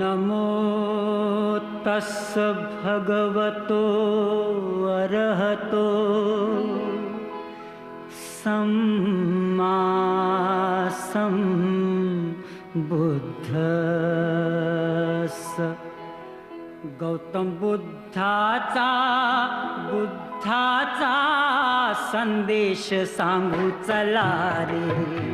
नमो तस् भगवतो अरहतो सम्मा संबुद्धस्स। गौतम बुद्धाचा संदेश सांगू चला रे।